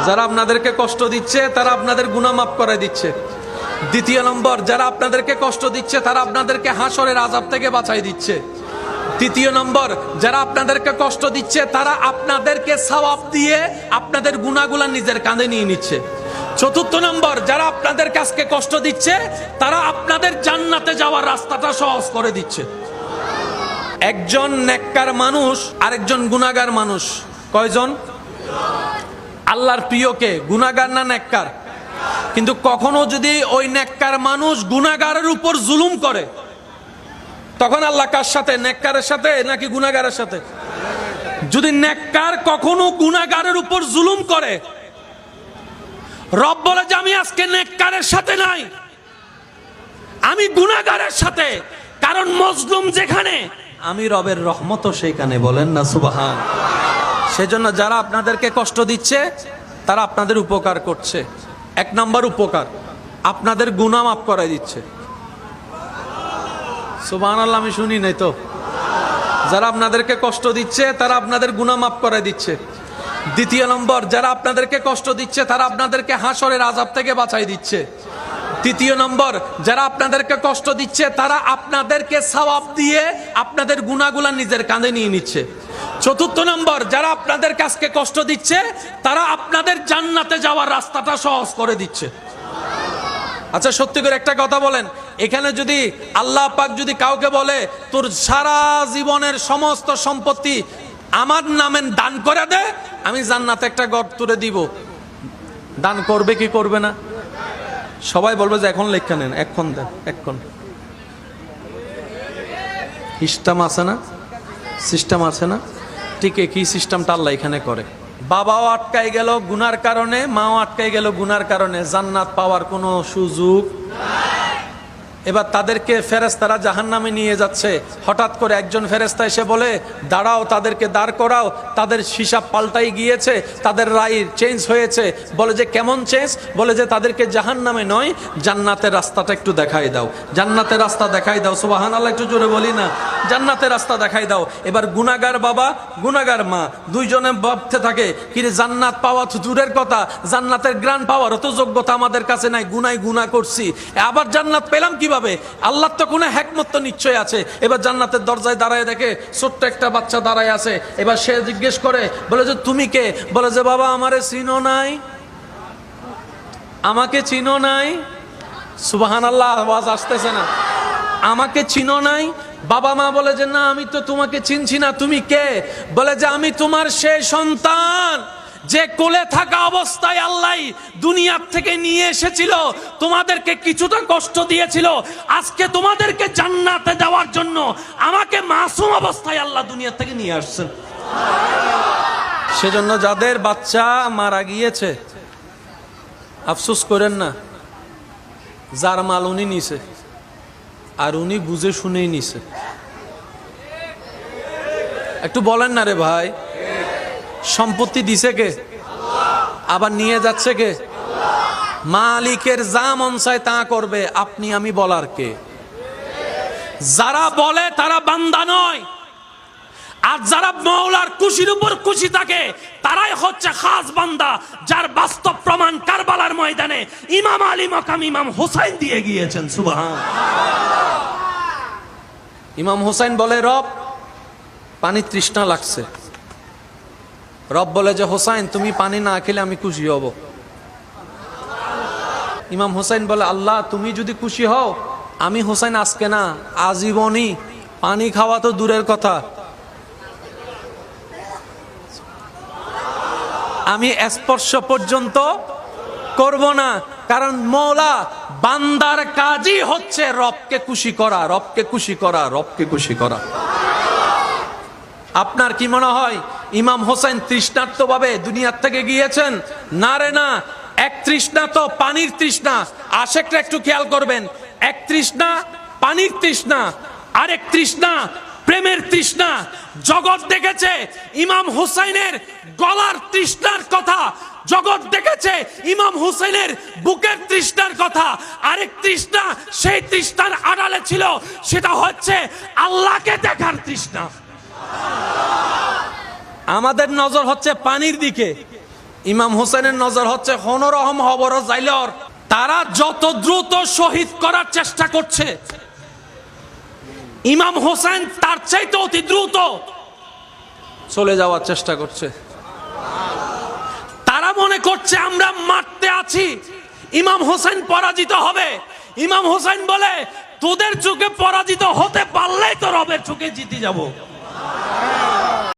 যারা আপনাদেরকে কষ্ট দিচ্ছে তারা আপনাদের গুনাহ মাফ করে দিচ্ছে। দ্বিতীয় নম্বর, যারা আপনাদেরকে কষ্ট দিচ্ছে তারা আপনাদেরকে হাসরের আযাব থেকে বাঁচাই দিচ্ছে। তৃতীয় নম্বর, যারা আপনাদেরকে কষ্ট দিচ্ছে তারা আপনাদেরকে সওয়াব দিয়ে আপনাদের গুনাহগুলো নিজের কাঁধে নিয়ে নিচ্ছে। চতুর্থ নম্বর, যারা আপনাদের কাছে কষ্ট দিচ্ছে তারা আপনাদের জান্নাতে যাওয়ার রাস্তাটা সহজ করে দিচ্ছে। একজন নেককার মানুষ আরেকজন গুনাহগার মানুষ, কয়জন? আল্লাহর প্রিয়কে গুনাহগার না নেককার? কিন্তু কখনো যদি ওই নেককার মানুষ গুনাহগারের উপর জুলুম করে, তখন আল্লাহ কার সাথে? নেককারের সাথে নাকি গুনাহগারের সাথে? যদি নেককার কখনো গুনাহগারের উপর জুলুম করে, রব বলে যে আমি আজকে নেককারের সাথে নাই, আমি গুনাহগারের সাথে। কারণ মজলুম যেখানে, আমি রবের রহমতও সেইখানে। বলেন না সুবহান। সেজন্য যারা আপনাদেরকে কষ্ট দিচ্ছে তারা আপনাদের উপকার করছে। এক নাম্বার উপকার, আপনাদের গুনাহ মাফ করে দিচ্ছে। সুবহানাল্লাহ, আমি শুনি নাই তো। যারা আপনাদেরকে কষ্ট দিচ্ছে তারা আপনাদের গুনাহ মাফ করে দিচ্ছে। দ্বিতীয় নম্বর, যারা আপনাদেরকে কষ্ট দিচ্ছে তারা আপনাদেরকে হাসরের আযাব থেকে বাঁচাই দিচ্ছে। তৃতীয় নম্বর, যারা আপনাদেরকে কষ্ট দিচ্ছে তারা আপনাদেরকে সওয়াব দিয়ে আপনাদের গুনাহগুলো নিজের কাঁধে নিয়ে নিচ্ছে। চতুর্থ নম্বর, যারা আপনাদের কাছে কষ্ট দিচ্ছে তারা আপনাদের জান্নাতে যাওয়ার রাস্তাটা সহজ করে দিচ্ছে। আচ্ছা, সত্যি করে একটা কথা বলেন, এখানে যদি আল্লাহ পাক যদি কাউকে বলে তোর সারা জীবনের সমস্ত সম্পত্তি আমার নামে দান করে দে, আমি জান্নাতে একটা ঘর তুলে দিব, দান করবে কি করবে না? সবাই বলবে যে এখন লেখা নেন, এখন দেন, এখন। সিস্টেম আছে না? সিস্টেম আছে না? ঠিক একই সিস্টেমটা আল্লাহ এখানে করে। বাবাও আটকাই গেল গুনার কারণে, মাও আটকাই গেল গুনার কারণে, জান্নাত পাওয়ার কোনো সুযোগ। এবার তাদেরকে ফেরেশতারা জাহান্নামে নিয়ে যাচ্ছে। হঠাৎ করে একজন ফেরেশতা এসে বলে দাঁড়াও, তাদেরকে দাঁড় করাও। তাদের হিসাব পাল্টাই গিয়েছে, তাদের রায় চেঞ্জ হয়েছে। বলে যে কেমন চেঞ্জ? বলে যে তাদেরকে জাহান্নামে নয়, জান্নাতের রাস্তাটা একটু দেখাই দাও, জান্নাতের রাস্তা দেখাই দাও। সুবহানাল্লাহ, একটু জোরে বলি না, জান্নাতের রাস্তা দেখাই দাও। এবার গুনাহগার বাবা গুনাহগার মা দুইজনে ভাবতে থাকে, কি রে, জান্নাত পাওয়া তো দূরের কথা, জান্নাতের গ্রান পাওয়ারও তো যোগ্যতা আমাদের কাছে নাই, গুনাই গুনাহ করছি, আবার জান্নাত পেলাম কি? আল্লাহর তো কোনো হিকমত তো নিশ্চয় আছে। এবার জান্নাতের দরজায় দাঁড়ায় দেখে ছোট্ট একটা বাচ্চা দাঁড়ায় আছে। এবার সে জিজ্ঞেস করে, বলে যে তুমি কে? বলে যে বাবা আমারে চিনো নাই, আমাকে চিনো নাই। সুবহানাল্লাহ, আওয়াজ আসতেছে না? আমাকে চিনো নাই? বাবা মা বলে যে না, আমি তো তোমাকে চিনছি না, তুমি কে? বলে যে আমি তোমার সেই সন্তান যে কোলে থাকা অবস্থায় আল্লাহ দুনিয়ার থেকে নিয়ে এসেছিল, তোমাদেরকে কিছুটা কষ্ট দিয়েছিল, আজকে তোমাদেরকে জান্নাতে যাওয়ার জন্য আমাকে মাসুম অবস্থায় আল্লাহ দুনিয়ার থেকে নিয়ে আসছেন। সেজন্য যাদের বাচ্চা মারা গিয়েছে আফসোস করেন না, যার মাল উনি নিছে আর উনি বুঝে শুনেই নিছে। একটু বলেন না রে ভাই, সম্পত্তি দিছে কে? আবার নিয়ে যাচ্ছে কে? মালিকের যা মন চায় তা করবে, আপনি আমি বলার কে? যারা বলে তারা বান্দা নয়, আর যারা মাওলার খুশির উপর খুশি থাকে তারাই হচ্ছে খাস বান্দা, যার বাস্তব প্রমাণ কারবালার ময়দানে ইমাম আলী মাকাম ইমাম হোসাইন দিয়ে গিয়েছেন। সুবহান। ইমাম হোসাইন বলে, রব পানি তৃষ্ণা লাগছে। রব বলে যে হোসাইন তুমি পানি না খেলে আমি খুশি হব। ইমাম হোসাইন বলে আল্লাহ তুমি যদি খুশি হও, আমি হোসাইন আজকে না আজীবনই পানি খাওয়া তো দূরের কথা, আমি স্পর্শ পর্যন্ত করব না। কারণ মওলা বান্দার কাজই হচ্ছে রবকে খুশি করা, রবকে খুশি করা, রবকে খুশি করা। আপনার কি মনে হয় ইমাম হোসেন তৃষ্ণার্ত ভাবে দুনিয়ার থেকে গিয়েছেন? না রে না, এক তৃষ্ণা তো পানির তৃষ্ণা। আশেকরা একটু খেয়াল করবেন, এক তৃষ্ণা পানির তৃষ্ণা, আরেক তৃষ্ণা প্রেমের তৃষ্ণা। জগৎ দেখেছে ইমাম হুসাইনের গলার তৃষ্ণার কথা, জগৎ দেখেছে ইমাম হুসাইনের বুকের তৃষ্ণার কথা। আরেক তৃষ্ণা সেই তৃষ্ণার আড়ালে ছিল, সেটা হচ্ছে আল্লাহকে দেখার তৃষ্ণা। আমাদের নজর হচ্ছে পানির দিকে, ইমাম হোসেনের নজর হচ্ছে হনরহম হবর জাইলর। তারা যত দ্রুত শহীদ করার চেষ্টা করছে, ইমাম হোসেন তার চাইতে অতি দ্রুত চলে যাওয়ার চেষ্টা করছে। তারা মনে করছে আমরা মারতে আছি, ইমাম হোসেন পরাজিত হবে। ইমাম হোসেন বলে, তোদের চোখে পরাজিত হতে পারলেই তো রবের চোখে জিতে যাব।